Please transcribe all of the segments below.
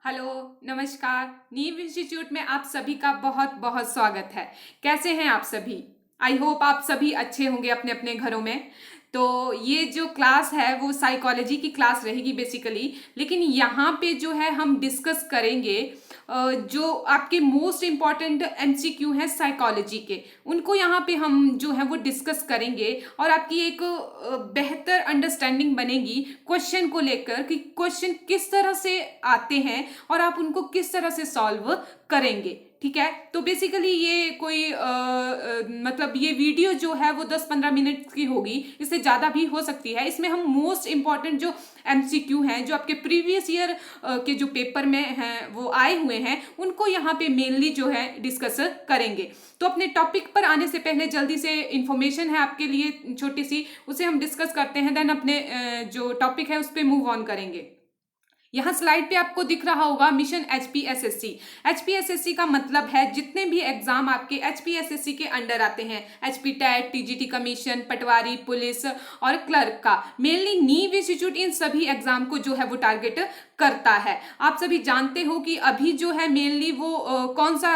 Hello, नमस्कार। नीव institute में आप सभी का बहुत बहुत स्वागत है। कैसे हैं आप सभी? आई होप आप सभी अच्छे होंगे अपने अपने घरों में। तो ये जो क्लास है वो साइकोलॉजी की क्लास रहेगी बेसिकली, लेकिन यहाँ पे जो है हम डिस्कस करेंगे जो आपके मोस्ट इम्पॉर्टेंट एमसीक्यू हैं साइकोलॉजी के, उनको यहाँ पे हम जो है वो डिस्कस करेंगे और आपकी एक बेहतर अंडरस्टैंडिंग बनेगी क्वेश्चन को लेकर कि क्वेश्चन किस तरह से आते हैं और आप उनको किस तरह से सॉल्व करेंगे। ठीक है, तो बेसिकली ये कोई मतलब ये वीडियो जो है वो 10-15 मिनट की होगी, इससे ज़्यादा भी हो सकती है। इसमें हम मोस्ट इंपॉर्टेंट जो एमसीक्यू हैं, जो आपके प्रीवियस ईयर के जो पेपर में हैं वो आए हुए हैं, उनको यहाँ पे मेनली जो है डिस्कस करेंगे। तो अपने टॉपिक पर आने से पहले जल्दी से इंफॉर्मेशन है आपके लिए छोटी सी, उसे हम डिस्कस करते हैं, देन अपने जो टॉपिक है उस पर मूव ऑन करेंगे। यहाँ स्लाइड पे आपको दिख रहा होगा मिशन एचपीएसएससी। एचपीएसएससी का मतलब है जितने भी एग्जाम आपके एचपीएसएससी के अंडर आते हैं, एचपी टेट, टीजीटी कमीशन, पटवारी, पुलिस और क्लर्क का, मेनली नीव इंस्टीट्यूट इन सभी एग्जाम को जो है वो टारगेट करता है। आप सभी जानते हो कि अभी जो है मेनली वो कौन सा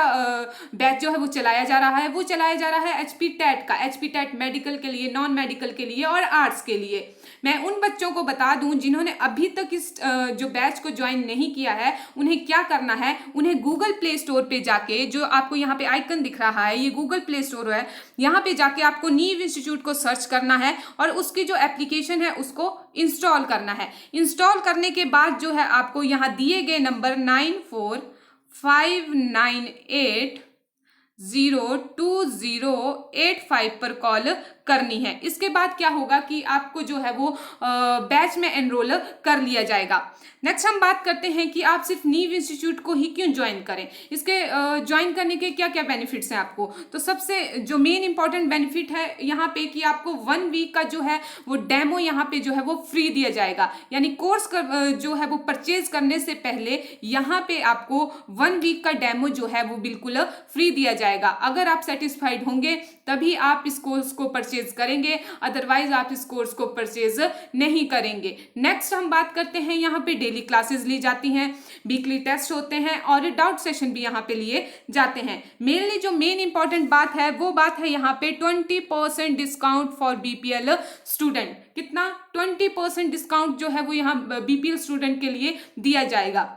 बैच जो है वो चलाया जा रहा है, वो चलाया जा रहा है एचपी टेट का। एचपी टेट मेडिकल के लिए, नॉन मेडिकल के लिए और आर्ट्स के लिए। मैं उन बच्चों को बता दूं जिन्होंने अभी तक इस जो बैच को ज्वाइन नहीं किया है, उन्हें क्या करना है, उन्हें गूगल प्ले स्टोर पे जाके, जो आपको यहाँ पे आइकन दिख रहा है ये गूगल प्ले स्टोर है, यहाँ पे जाके आपको नीव इंस्टीट्यूट को सर्च करना है और उसकी जो एप्लीकेशन है उसको इंस्टॉल करना है। इंस्टॉल करने के बाद जो है आपको यहाँ दिए गए नंबर 9459802085 पर कॉल करनी है। इसके बाद क्या होगा कि आपको जो है वो बैच में एनरोल कर लिया जाएगा। नेक्स्ट हम बात करते हैं कि आप सिर्फ नीव इंस्टीट्यूट को ही क्यों ज्वाइन करें, इसके ज्वाइन करने के क्या क्या बेनिफिट्स हैं आपको। तो सबसे जो मेन इंपॉर्टेंट बेनिफिट है यहाँ पे कि आपको 1 वीक का जो है वो डेमो यहाँ पे जो है वो फ्री दिया जाएगा। यानी कोर्स जो है वो परचेज करने से पहले यहाँ पे आपको 1 वीक का डेमो जो है वो बिल्कुल फ्री दिया जाएगा। अगर आप सेटिस्फाइड होंगे तभी आप इस कोर्स को परचेज करेंगे, अदरवाइज आप इस कोर्स को परचेज नहीं करेंगे। नेक्स्ट हम बात करते हैं, यहाँ पे डेली क्लासेस ली जाती हैं, वीकली टेस्ट होते हैं और डाउट सेशन भी यहाँ पे लिए जाते हैं। मेनली जो मेन इंपॉर्टेंट बात है वो बात है यहाँ पे 20% डिस्काउंट फॉर बीपीएल स्टूडेंट। कितना? 20% डिस्काउंट जो है वो यहाँ बीपीएल स्टूडेंट के लिए दिया जाएगा।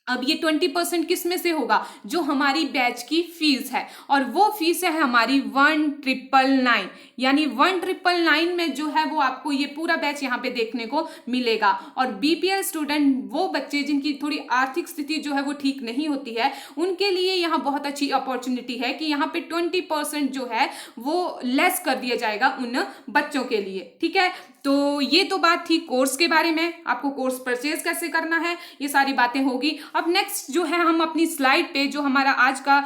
अब ये 20% किस में से होगा? जो हमारी बैच की फीस है, और वो फीस है हमारी 1999। यानी 1999 में जो है वो आपको ये पूरा बैच यहाँ पे देखने को मिलेगा। और बीपीएल स्टूडेंट, वो बच्चे जिनकी थोड़ी आर्थिक स्थिति जो है वो ठीक नहीं होती है, उनके लिए यहाँ बहुत अच्छी अपॉर्चुनिटी है कि यहाँ पे 20% जो है वो लेस कर दिया जाएगा उन बच्चों के लिए। ठीक है, तो ये तो बात थी कोर्स के बारे में, आपको कोर्स परचेज कैसे करना है, ये सारी बातें होगी। अब नेक्स्ट जो है हम अपनी स्लाइड पे जो हमारा आज का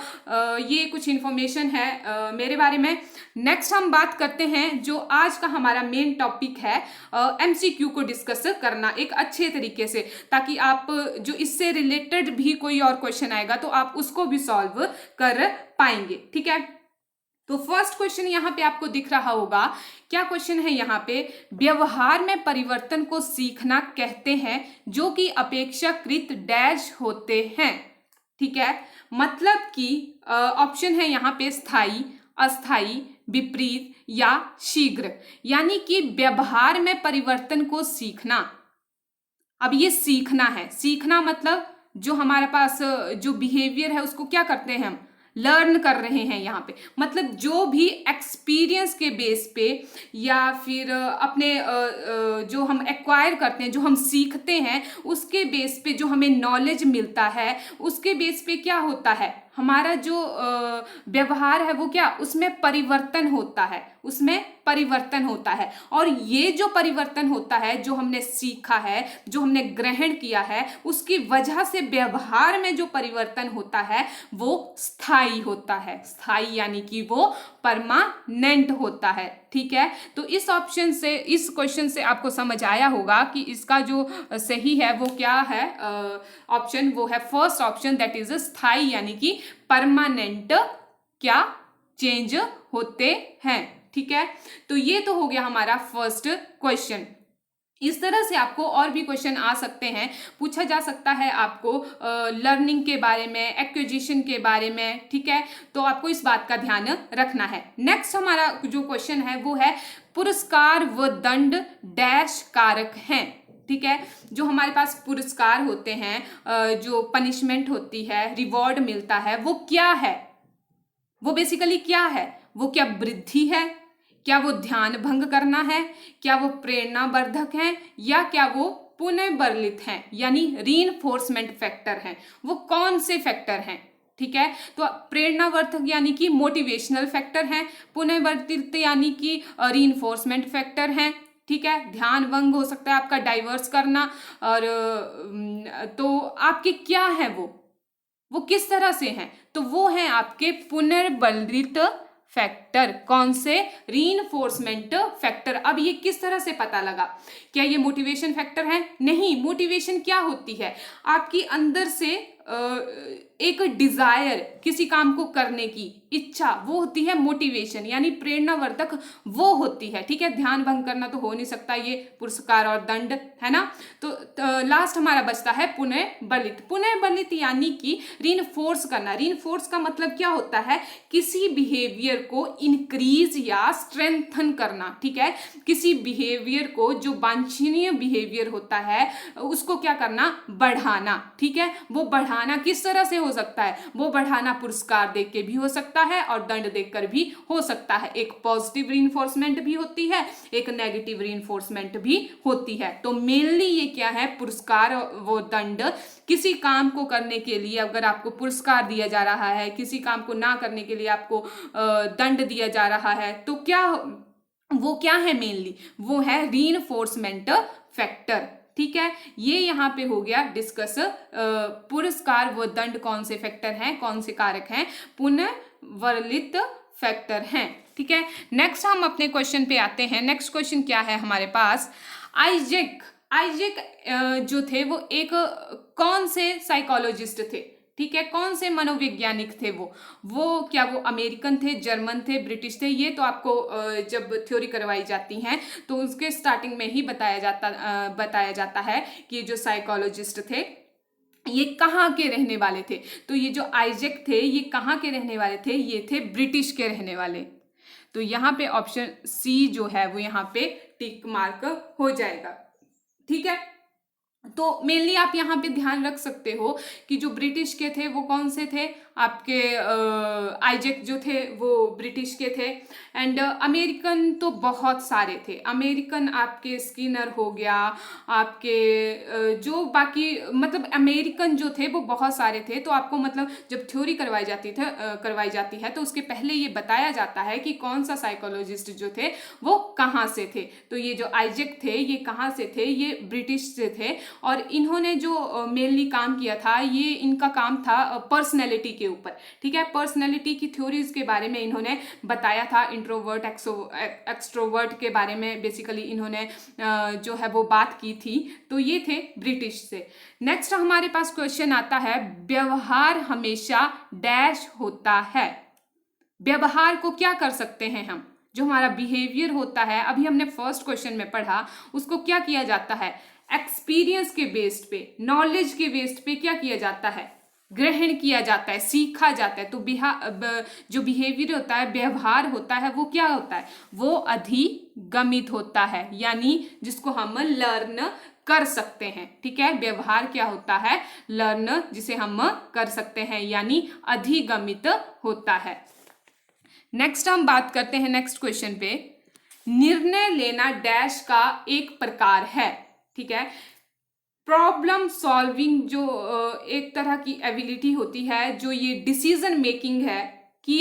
ये कुछ इंफॉर्मेशन है मेरे बारे में। नेक्स्ट हम बात करते हैं जो आज का हमारा मेन टॉपिक है, एमसीक्यू को डिस्कस करना एक अच्छे तरीके से, ताकि आप जो इससे रिलेटेड भी कोई और क्वेश्चन आएगा तो आप उसको भी सॉल्व कर पाएंगे। ठीक है, तो फर्स्ट क्वेश्चन यहाँ पे आपको दिख रहा होगा। क्या क्वेश्चन है यहाँ पे? व्यवहार में परिवर्तन को सीखना कहते हैं जो कि अपेक्षाकृत डैश होते हैं। ठीक है, मतलब कि ऑप्शन है यहाँ पे स्थायी, अस्थाई, विपरीत या शीघ्र। यानी कि व्यवहार में परिवर्तन को सीखना, अब ये सीखना है। सीखना मतलब जो हमारे पास जो बिहेवियर है उसको क्या करते हैं हम, लर्न कर रहे हैं यहाँ पे। मतलब जो भी एक्सपीरियंस के बेस पे या फिर अपने जो हम एक्वायर करते हैं, जो हम सीखते हैं, उसके बेस पे जो हमें नॉलेज मिलता है, उसके बेस पे क्या होता है, हमारा जो व्यवहार है वो क्या, उसमें परिवर्तन होता है, उसमें परिवर्तन होता है। और ये जो परिवर्तन होता है, जो हमने सीखा है, जो हमने ग्रहण किया है, उसकी वजह से व्यवहार में जो परिवर्तन होता है वो स्थायी होता है। स्थायी यानी कि वो परमानेंट होता है। ठीक है, तो इस ऑप्शन से, इस क्वेश्चन से आपको समझ आया होगा कि इसका जो सही है वो क्या है। ऑप्शन वो है फर्स्ट ऑप्शन, दैट इज स्थायी, यानी कि परमानेंट क्या चेंज होते हैं। ठीक है, तो ये तो हो गया हमारा फर्स्ट क्वेश्चन। इस तरह से आपको और भी क्वेश्चन आ सकते हैं, पूछा जा सकता है आपको लर्निंग के बारे में, एक्विजिशन के बारे में, ठीक है। तो आपको इस बात का ध्यान रखना है। नेक्स्ट हमारा जो क्वेश्चन है वो है पुरस्कार व दंड डैश कारक हैं, ठीक है। जो हमारे पास पुरस्कार होते हैं, जो पनिशमेंट होती है, रिवॉर्ड मिलता है, वो क्या है, वो बेसिकली क्या है, वो क्या वृद्धि है, क्या वो ध्यान भंग करना है, क्या वो प्रेरणावर्धक है, या क्या वो पुनर्बलित हैं, यानी रीइंफोर्समेंट फैक्टर हैं, वो कौन से फैक्टर हैं, ठीक है। तो प्रेरणावर्धक यानी कि मोटिवेशनल फैक्टर हैं, पुनर्वर्तित यानी कि रीइंफोर्समेंट फैक्टर हैं, ठीक है। ध्यान भंग हो सकता है आपका डाइवर्स करना, और तो आपके क्या है वो किस तरह से हैं, तो वो हैं आपके पुनर्बलित फैक्टर। कौन से? Reinforcement factor. अब ये किस तरह से पता लगा? क्या ये मोटिवेशन फैक्टर है? नहीं। मोटिवेशन क्या होती है? आपकी अंदर से एक डिजायर, किसी काम को करने की इच्छा, वो होती है मोटिवेशन, यानी प्रेरणावर्धक वो होती है, ठीक है। ध्यान भंग करना तो हो नहीं सकता, ये पुरस्कार और दंड है ना। तो लास्ट हमारा बचता है पुनर्बलित। पुनर्बलित यानी कि रीइंफोर्स करना। रीइंफोर्स का मतलब क्या होता है? किसी बिहेवियर को इंक्रीज या स्ट्रेंथन करना, ठीक है। किसी बिहेवियर को, जो वांछनीय बिहेवियर होता है, उसको क्या करना? बढ़ाना, ठीक है। वो बढ़ाना किस तरह से हो सकता है? वो बढ़ाना पुरस्कार देख के भी हो सकता है और दंड देकर भी हो सकता है। एक पॉजिटिव रीइंफोर्समेंट भी होती है, एक नेगेटिव रीइंफोर्समेंट भी होती है। तो मेनली ये क्या है? पुरस्कार वो दंड। किसी काम को करने के लिए अगर आपको पुरस्कार दिया जा रहा है, किसी काम को ना करने के लिए आपको दंड दिया जा रहा है, तो क्या वो क्या है? मेनली वो है रीइंफोर्समेंट फैक्टर, ठीक है। ये यहाँ पे हो गया डिस्कस पुरस्कार व दंड कौन से फैक्टर हैं, कौन से कारक हैं, पुनर्वलित फैक्टर हैं, ठीक है। नेक्स्ट हम अपने क्वेश्चन पे आते हैं। नेक्स्ट क्वेश्चन क्या है हमारे पास? आइजैक जो थे वो एक कौन से साइकोलॉजिस्ट थे, ठीक है। कौन से मनोवैज्ञानिक थे वो क्या वो अमेरिकन थे, जर्मन थे, ब्रिटिश थे? ये तो आपको जब थ्योरी करवाई जाती हैं तो उसके स्टार्टिंग में ही बताया जाता है कि जो साइकोलॉजिस्ट थे ये कहाँ के रहने वाले थे। तो ये जो आइजैक थे ये कहाँ के रहने वाले थे? ये थे ब्रिटिश के रहने वाले। तो यहाँ पे ऑप्शन सी जो है वो यहाँ पे टिक मार्क हो जाएगा, ठीक है। तो मेनली आप यहाँ पे ध्यान रख सकते हो कि जो ब्रिटिश के थे वो कौन से थे? आपके आइजैक जो थे वो ब्रिटिश के थे। एंड अमेरिकन तो बहुत सारे थे। अमेरिकन आपके स्किनर हो गया, आपके जो बाकी मतलब अमेरिकन जो थे वो बहुत सारे थे। तो आपको मतलब जब थ्योरी करवाई जाती है तो उसके पहले ये बताया जाता है कि कौन सा साइकोलॉजिस्ट जो थे वो कहाँ से थे। तो ये जो आइजैक थे ये कहाँ से थे? ये ब्रिटिश से थे। और इन्होंने जो मेनली काम किया था, ये इनका काम था पर्सनैलिटी के ऊपर, ठीक है। पर्सनैलिटी की थ्योरीज के बारे में इन्होंने बताया था। इंट्रोवर्ट एक्सट्रोवर्ट के बारे में बेसिकली इन्होंने जो है वो बात की थी। तो ये थे ब्रिटिश से। नेक्स्ट हमारे पास क्वेश्चन आता है, व्यवहार हमेशा डैश होता है। व्यवहार को क्या कर सकते हैं हम? जो हमारा बिहेवियर होता है, अभी हमने फर्स्ट क्वेश्चन में पढ़ा, उसको क्या किया जाता है? एक्सपीरियंस के बेस्ड पे, नॉलेज के बेस्ड पे क्या किया जाता है? ग्रहण किया जाता है, सीखा जाता है। तो जो बिहेवियर होता है, व्यवहार होता है, वो क्या होता है? वो अधिगमित होता है, यानी जिसको हम लर्न कर सकते हैं, ठीक है। व्यवहार क्या होता है? लर्न, जिसे हम कर सकते हैं, यानी अधिगमित होता है। नेक्स्ट हम बात करते हैं नेक्स्ट क्वेश्चन पे। निर्णय लेना डैश का एक प्रकार है, ठीक है। प्रॉब्लम सॉल्विंग जो एक तरह की एबिलिटी होती है, जो ये डिसीजन मेकिंग है, कि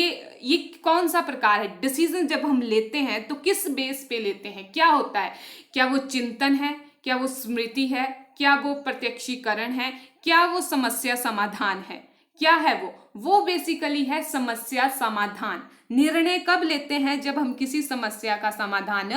ये कौन सा प्रकार है? डिसीजन जब हम लेते हैं तो किस बेस पे लेते हैं? क्या होता है? क्या वो चिंतन है? क्या वो स्मृति है? क्या वो प्रत्यक्षीकरण है? क्या वो समस्या समाधान है? क्या है वो बेसिकली है समस्या समाधान। निर्णय कब लेते हैं? जब हम किसी समस्या का समाधान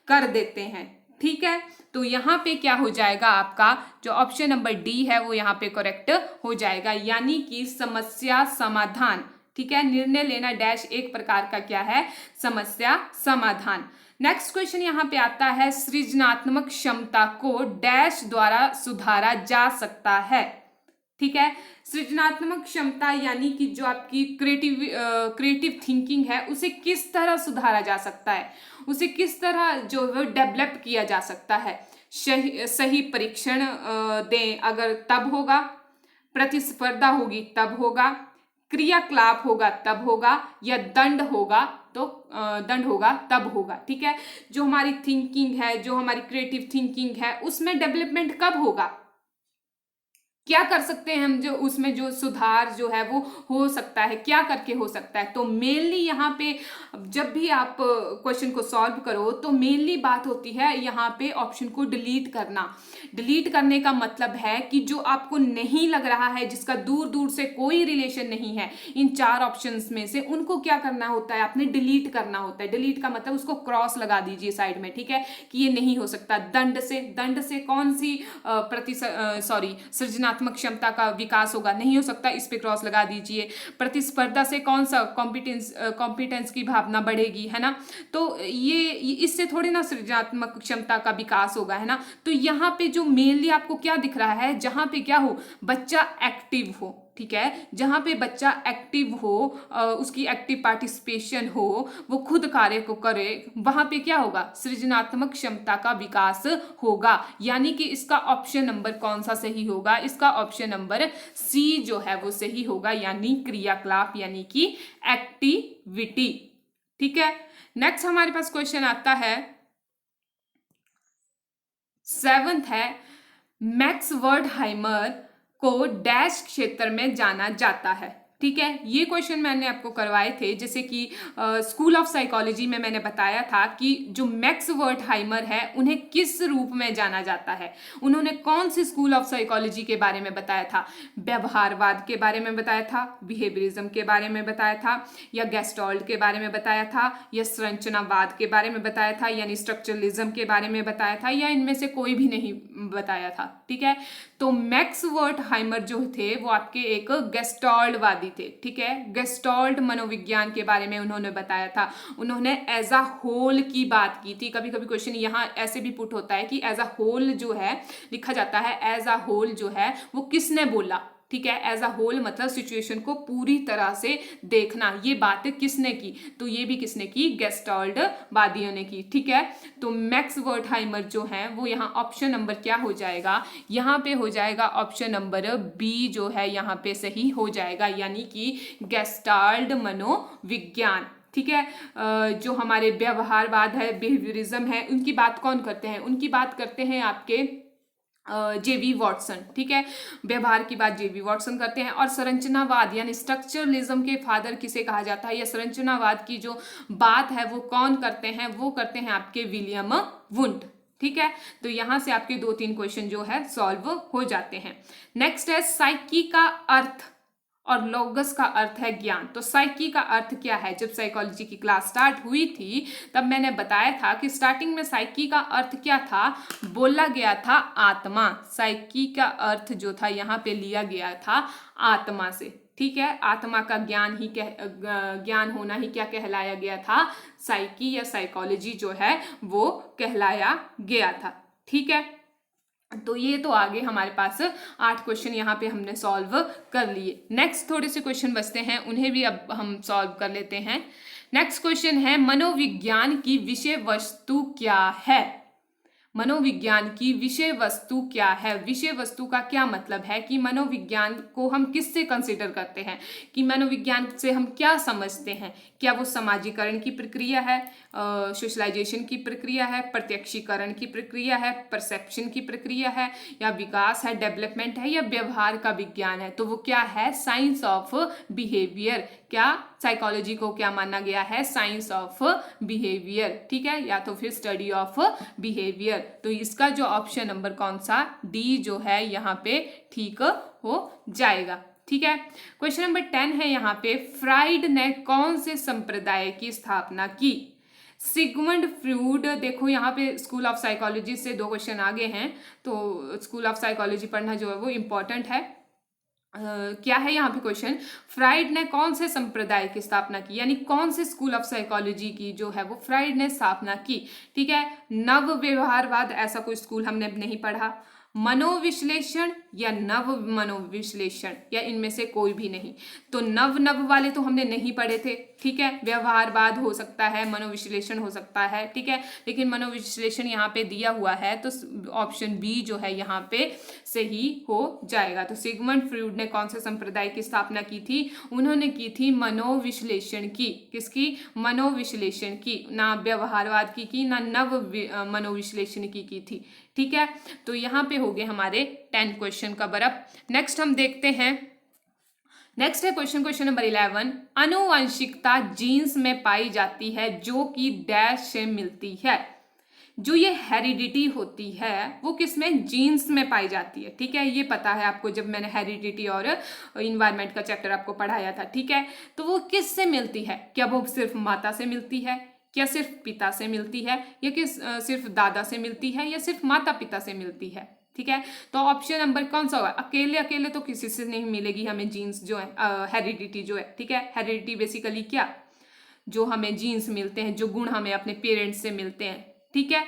कर देते हैं, ठीक है। तो यहाँ पे क्या हो जाएगा? आपका जो ऑप्शन नंबर डी है वो यहाँ पे करेक्ट हो जाएगा, यानी कि समस्या समाधान, ठीक है। निर्णय लेना डैश एक प्रकार का क्या है? समस्या समाधान। नेक्स्ट क्वेश्चन यहाँ पे आता है, सृजनात्मक क्षमता को डैश द्वारा सुधारा जा सकता है। ठीक है, सृजनात्मक क्षमता यानी कि जो आपकी क्रिएटिव थिंकिंग है उसे किस तरह सुधारा जा सकता है, उसे किस तरह जो है डेवलप किया जा सकता है। सही परीक्षण दें अगर तब होगा, प्रतिस्पर्धा होगी तब होगा, क्रियाकलाप होगा तब होगा, या दंड होगा तो दंड होगा तब होगा। ठीक है, जो हमारी थिंकिंग है, जो हमारी क्रिएटिव थिंकिंग है, उसमें डेवलपमेंट कब होगा, क्या कर सकते हैं हम, जो उसमें जो सुधार जो है वो हो सकता है, क्या करके हो सकता है। तो मेनली यहाँ पे जब भी आप क्वेश्चन को सॉल्व करो तो मेनली बात होती है यहाँ पे ऑप्शन को डिलीट करना। डिलीट करने का मतलब है कि जो आपको नहीं लग रहा है, जिसका दूर दूर से कोई रिलेशन नहीं है इन चार ऑप्शंस में से, उनको क्या करना होता है, आपने डिलीट करना होता है। डिलीट का मतलब उसको क्रॉस लगा दीजिए साइड में। ठीक है, कि ये नहीं हो सकता। दंड से कौन सी सृजनात्मक क्षमता का विकास होगा, नहीं हो सकता, इस पे क्रॉस लगा दीजिए। प्रतिस्पर्धा से कौन सा कॉम्पिटेंस की भावना बढ़ेगी, है ना। तो ये इससे थोड़ी ना सृजनात्मक क्षमता का विकास होगा, है ना। तो यहाँ पे जो मेनली आपको क्या दिख रहा है, जहां पे क्या हो, बच्चा एक्टिव हो। ठीक है, जहां पे बच्चा एक्टिव हो, उसकी एक्टिव पार्टिसिपेशन हो, वो खुद कार्य को करे, वहां पे क्या होगा, सृजनात्मक क्षमता का विकास होगा। यानी कि इसका ऑप्शन नंबर कौन सा सही होगा, इसका ऑप्शन नंबर सी जो है वो सही होगा, यानी क्रियाकलाप, यानी कि एक्टिविटी। ठीक है, नेक्स्ट हमारे पास क्वेश्चन आता है, 7th है, मैक्स वर्डहाइमर को डैश क्षेत्र में जाना जाता है। ठीक है, ये क्वेश्चन मैंने आपको करवाए थे, जैसे कि स्कूल ऑफ साइकोलॉजी में मैंने बताया था कि जो मैक्स वर्डहाइमर है उन्हें किस रूप में जाना जाता है। उन्होंने कौन सी स्कूल ऑफ साइकोलॉजी के बारे में बताया था, व्यवहारवाद के बारे में बताया था, बिहेवियरिज्म के बारे में बताया था, या गेस्टॉल्ट के बारे में बताया था, या संरचनावाद के बारे में बताया था, यानी स्ट्रक्चरलिज्म के बारे में बताया था, या इनमें से कोई भी नहीं बताया था। ठीक है, तो मैक्स वर्डहाइमर जो थे वो आपके एक गेस्टॉल्टवादी थे। ठीक है, गेस्टॉल्ट मनोविज्ञान के बारे में उन्होंने बताया था। उन्होंने एज अ होल की बात की थी। कभी कभी क्वेश्चन यहाँ ऐसे भी पुट होता है कि एज अ होल जो है लिखा जाता है, एज अ होल जो है वो किसने बोला। ठीक है, एज अ होल मतलब सिचुएशन को पूरी तरह से देखना, ये बात किसने की, तो ये भी किसने की, गेस्टॉल्ट वादियों ने की। ठीक है, तो मैक्स वर्डहाइमर जो है वो यहाँ ऑप्शन नंबर क्या हो जाएगा, यहाँ पे हो जाएगा ऑप्शन नंबर बी जो है यहाँ पे सही हो जाएगा, यानी कि गेस्टाल्ट मनोविज्ञान। ठीक है, जो हमारे व्यवहारवाद है, बिहेवियरिज्म है, उनकी बात कौन करते हैं, उनकी बात करते हैं आपके जेवी वॉटसन। ठीक है, व्यवहार की बात जेवी वॉटसन करते हैं। और संरचनावाद यानी स्ट्रक्चरलिज्म के फादर किसे कहा जाता है, या संरचनावाद की जो बात है वो कौन करते हैं, वो करते हैं आपके विलियम वुंट। ठीक है, तो यहां से आपके 2-3 क्वेश्चन जो है सॉल्व हो जाते हैं। नेक्स्ट है, साइकी का अर्थ और लोगस का अर्थ है ज्ञान। तो साइकी का अर्थ क्या है, जब साइकोलॉजी की क्लास स्टार्ट हुई थी तब मैंने बताया था कि स्टार्टिंग में साइकी का अर्थ क्या था, बोला गया था आत्मा। साइकी का अर्थ जो था यहाँ पे लिया गया था आत्मा से। ठीक है, आत्मा का ज्ञान होना ही क्या कहलाया गया था, साइकी या साइकोलॉजी जो है वो कहलाया गया था। ठीक है, तो ये तो आगे हमारे पास 8 क्वेश्चन यहाँ पे हमने सॉल्व कर लिए। नेक्स्ट थोड़े से क्वेश्चन बचते हैं, उन्हें भी अब हम सॉल्व कर लेते हैं। नेक्स्ट क्वेश्चन है, मनोविज्ञान की विषय वस्तु क्या है। मनोविज्ञान की विषय वस्तु क्या है। विषय वस्तु का क्या मतलब है कि मनोविज्ञान को हम किससे कंसिडर करते हैं, कि मनोविज्ञान से हम क्या समझते हैं। क्या वो समाजीकरण की प्रक्रिया है, सोशलाइजेशन की प्रक्रिया है, प्रत्यक्षीकरण की प्रक्रिया है, परसेप्शन की प्रक्रिया है, या विकास है, डेवलपमेंट है, या व्यवहार का विज्ञान है। तो वो क्या है, साइंस ऑफ बिहेवियर। क्या साइकोलॉजी को क्या माना गया है, साइंस ऑफ बिहेवियर। ठीक है, या तो फिर स्टडी ऑफ बिहेवियर। तो इसका जो ऑप्शन नंबर कौन सा, डी जो है यहाँ पे ठीक हो जाएगा। ठीक है, क्वेश्चन नंबर 10 है यहाँ पे, फ्राइड ने कौन से संप्रदाय की स्थापना की। Sigmund Freud. देखो यहाँ पे स्कूल ऑफ साइकोलॉजी से 2 क्वेश्चन आगे हैं, तो स्कूल ऑफ साइकोलॉजी पढ़ना जो है वो इम्पोर्टेंट है। क्या है यहाँ पे क्वेश्चन, फ्राइड ने कौन से संप्रदाय की स्थापना की, यानी कौन से स्कूल ऑफ साइकोलॉजी की जो है वो फ्राइड ने स्थापना की। ठीक है, नव व्यवहारवाद ऐसा कोई स्कूल हमने नहीं पढ़ा, मनोविश्लेषण या नव मनोविश्लेषण या इनमें से कोई भी नहीं। तो नव वाले तो हमने नहीं पढ़े थे। ठीक है, व्यवहारवाद हो सकता है, मनोविश्लेषण हो सकता है। ठीक है, लेकिन मनोविश्लेषण यहाँ पे दिया हुआ है तो ऑप्शन बी जो है यहाँ पे सही हो जाएगा। तो सिगमंड फ्रॉइड ने कौन से संप्रदाय की स्थापना की थी, उन्होंने की थी मनोविश्लेषण की। किसकी, मनोविश्लेषण की, ना व्यवहारवाद की ना नव मनोविश्लेषण की थी। ठीक है, तो यहाँ पे हो गए हमारे 10 क्वेश्चन कवर अप। नेक्स्ट हम देखते हैं, नेक्स्ट है क्वेश्चन नंबर 11, आनुवंशिकता जीन्स में पाई जाती है जो कि डैश से मिलती है। जो ये हेरिडिटी होती है वो किसमें, जीन्स में पाई जाती है। ठीक है, ये पता है आपको जब मैंने हेरिडिटी और इन्वायरमेंट का चैप्टर आपको पढ़ाया था। ठीक है, तो वो किससे मिलती है, क्या वो सिर्फ माता से मिलती है, क्या सिर्फ पिता से मिलती है, या कि सिर्फ दादा से मिलती है, या सिर्फ माता पिता से मिलती है। ठीक है, तो ऑप्शन नंबर कौन सा होगा, अकेले अकेले तो किसी से नहीं मिलेगी हमें जीन्स जो है, हेरिडिटी जो है। ठीक है, हेरिडिटी बेसिकली क्या, जो हमें जीन्स मिलते हैं, जो गुण हमें अपने पेरेंट्स से मिलते हैं। ठीक है,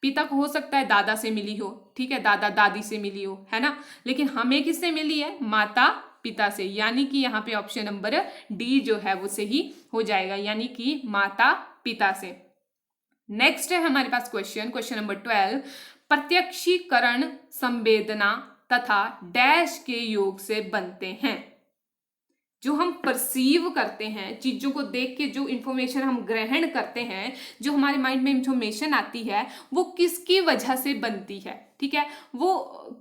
पिता को हो सकता है दादा से मिली हो, ठीक है, दादा दादी से मिली हो, है ना, लेकिन हमें किससे मिली है, माता पिता से, यानी कि यहाँ पे ऑप्शन नंबर डी जो है वो सही हो जाएगा, यानी कि माता पिता से। नेक्स्ट है हमारे पास क्वेश्चन नंबर 12, प्रत्यक्षीकरण संवेदना तथा डैश के योग से बनते हैं। जो हम परसीव करते हैं, चीजों को देख के जो इंफॉर्मेशन हम ग्रहण करते हैं, जो हमारे माइंड में इंफॉर्मेशन आती है, वो किसकी वजह से बनती है। ठीक है, वो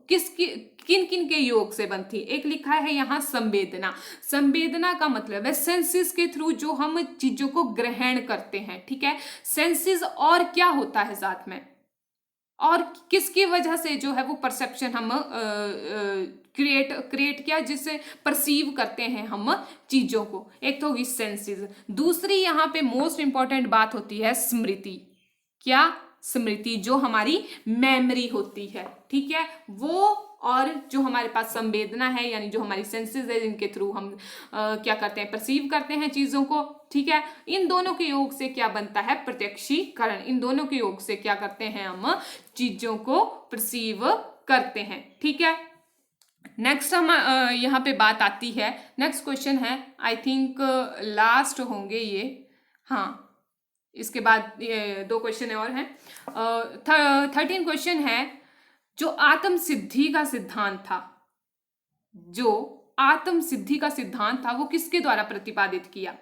किसकी, किन किन के योग से बनती है। एक लिखा है यहाँ संवेदना, संवेदना का मतलब है सेंसेस के थ्रू जो हम चीजों को ग्रहण करते हैं। ठीक है, सेंसेस और क्या होता है साथ में, और किसकी वजह से जो है वो परसेप्शन हम क्रिएट किया, जिससे परसीव करते हैं हम चीजों को। एक तो होगी सेंसेस, दूसरी यहाँ पे मोस्ट इंपॉर्टेंट बात होती है स्मृति। क्या, स्मृति, जो हमारी मेमोरी होती है। ठीक है, वो और जो हमारे पास संवेदना है, यानी जो हमारी सेंसेस है, जिनके थ्रू हम क्या करते हैं, परसीव करते हैं चीजों को। ठीक है, इन दोनों के योग से क्या बनता है, प्रत्यक्षीकरण। इन दोनों के योग से क्या करते हैं, हम चीजों को परसीव करते हैं। ठीक है, नेक्स्ट हम यहाँ पे बात आती है, नेक्स्ट क्वेश्चन है, आई थिंक लास्ट होंगे ये, हाँ, इसके बाद ये 2 क्वेश्चन और हैं। 13 क्वेश्चन है, जो आत्म सिद्धि का सिद्धांत था, जो आत्म सिद्धि का सिद्धांत था वो किसके द्वारा प्रतिपादित किया।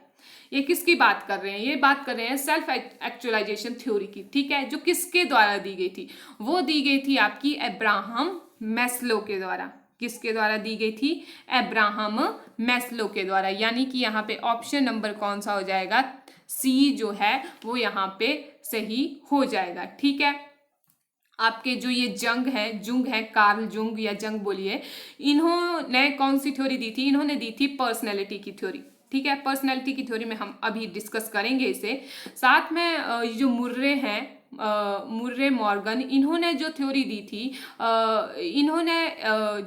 ये किसकी बात कर रहे हैं, ये बात कर रहे हैं सेल्फ एक्चुअलाइजेशन थ्योरी की। ठीक है, जो किसके द्वारा दी गई थी, वो दी गई थी आपकी अब्राहम मैस्लो के द्वारा। किसके द्वारा दी गई थी, अब्राहम मैस्लो के द्वारा, यानी कि यहाँ पे ऑप्शन नंबर कौन सा हो जाएगा, सी जो है वो यहाँ पे सही हो जाएगा। ठीक है, आपके जो ये जुंग है, कार्ल जुंग या जंग बोलिए, इन्होंने कौन सी थ्योरी दी थी, इन्होंने दी थी पर्सनैलिटी की थ्योरी। ठीक है, पर्सनैलिटी की थ्योरी में हम अभी डिस्कस करेंगे इसे। साथ में जो मुर्रे हैं, मुर्रे मॉर्गन, इन्होंने जो थ्योरी दी थी, इन्होंने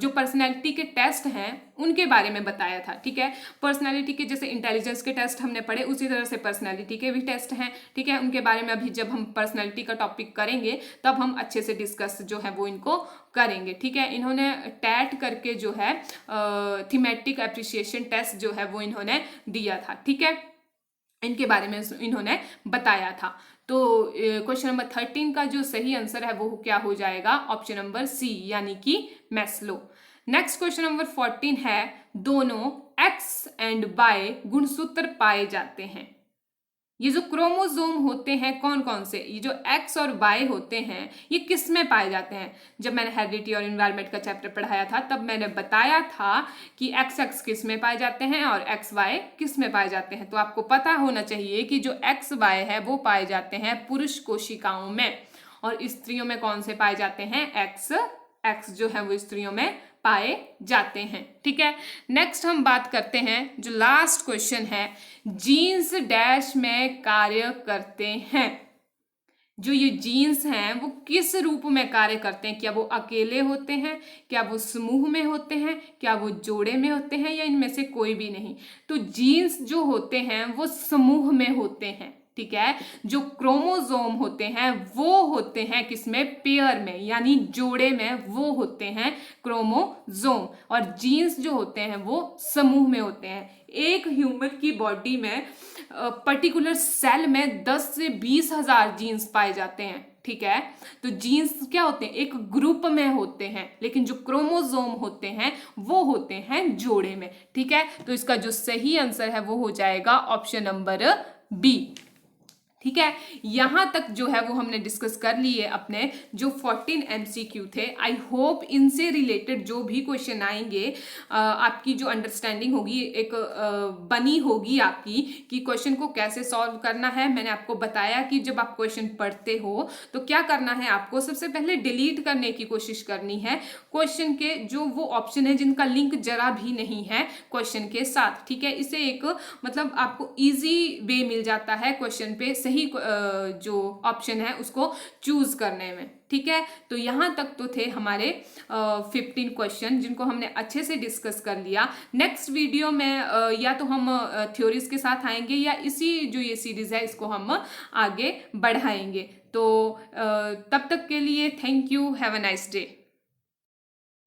जो पर्सनैलिटी के टेस्ट हैं उनके बारे में बताया था। ठीक है, पर्सनैलिटी के जैसे इंटेलिजेंस के टेस्ट हमने पढ़े, उसी तरह से पर्सनैलिटी के भी टेस्ट हैं। ठीक है, उनके बारे में अभी जब हम पर्सनैलिटी का टॉपिक करेंगे तब हम अच्छे से डिस्कस जो है वो इनको करेंगे। ठीक है, इन्होंने टैट करके जो है थीमेटिक एप्रिसिएशन टेस्ट जो है वो इन्होंने दिया था। ठीक है, इनके बारे में इन्होंने बताया था। तो क्वेश्चन नंबर 13 का जो सही आंसर है वो क्या हो जाएगा, ऑप्शन नंबर सी, यानी कि मैस्लो। नेक्स्ट क्वेश्चन नंबर 14 है, दोनों एक्स एंड वाई गुणसूत्र पाए जाते हैं। ये जो क्रोमोसोम होते हैं कौन कौन से, ये जो एक्स और वाई होते हैं, ये किस में पाए जाते हैं। जब मैंने हेरिडिटी और एनवायरनमेंट का चैप्टर पढ़ाया था तब मैंने बताया था कि एक्स एक्स किस में पाए जाते हैं और एक्स वाई किस में पाए जाते हैं। तो आपको पता होना चाहिए कि जो एक्स वाई है वो पाए जाते हैं पुरुष कोशिकाओं में, और स्त्रियों में कौन से पाए जाते हैं, एक्स एक्स जो है वो स्त्रियों में पाए जाते हैं। ठीक है, नेक्स्ट हम बात करते हैं, जो लास्ट क्वेश्चन है, जीन्स डैश में कार्य करते हैं। जो ये जीन्स हैं वो किस रूप में कार्य करते हैं, क्या वो अकेले होते हैं, क्या वो समूह में होते हैं, क्या वो जोड़े में होते हैं, या इनमें से कोई भी नहीं। तो जीन्स जो होते हैं वो समूह में होते हैं, ठीक है। जो क्रोमोसोम होते हैं वो होते हैं किसमें, पेयर में, यानी जोड़े में, वो होते हैं क्रोमोसोम। और जीन्स जो होते हैं वो समूह में होते हैं। एक ह्यूमन की बॉडी में पर्टिकुलर सेल में 10 से 20 हजार जीन्स पाए जाते हैं, ठीक है। तो जीन्स क्या होते हैं, एक ग्रुप में होते हैं, लेकिन जो क्रोमोसोम होते हैं वो होते हैं जोड़े में, ठीक है। तो इसका जो सही आंसर है वो हो जाएगा ऑप्शन नंबर बी, ठीक है। यहां तक जो है वो हमने डिस्कस कर लिए अपने जो 14 MCQ थे। आई होप इनसे रिलेटेड जो भी क्वेश्चन आएंगे आपकी जो अंडरस्टैंडिंग होगी एक बनी होगी आपकी कि क्वेश्चन को कैसे सॉल्व करना है। मैंने आपको बताया कि जब आप क्वेश्चन पढ़ते हो तो क्या करना है, आपको सबसे पहले डिलीट करने की कोशिश करनी है क्वेश्चन के जो वो ऑप्शन है जिनका लिंक जरा भी नहीं है क्वेश्चन के साथ, ठीक है। इसे एक मतलब आपको ईजी वे मिल जाता है क्वेश्चन पे सही जो ऑप्शन है उसको चूज करने में, ठीक है। तो यहां तक तो थे हमारे 15 क्वेश्चन जिनको हमने अच्छे से डिस्कस कर लिया। नेक्स्ट वीडियो में या तो हम थ्योरीज के साथ आएंगे या इसी जो ये सीरीज है इसको हम आगे बढ़ाएंगे। तो तब तक के लिए thank you, have a nice day.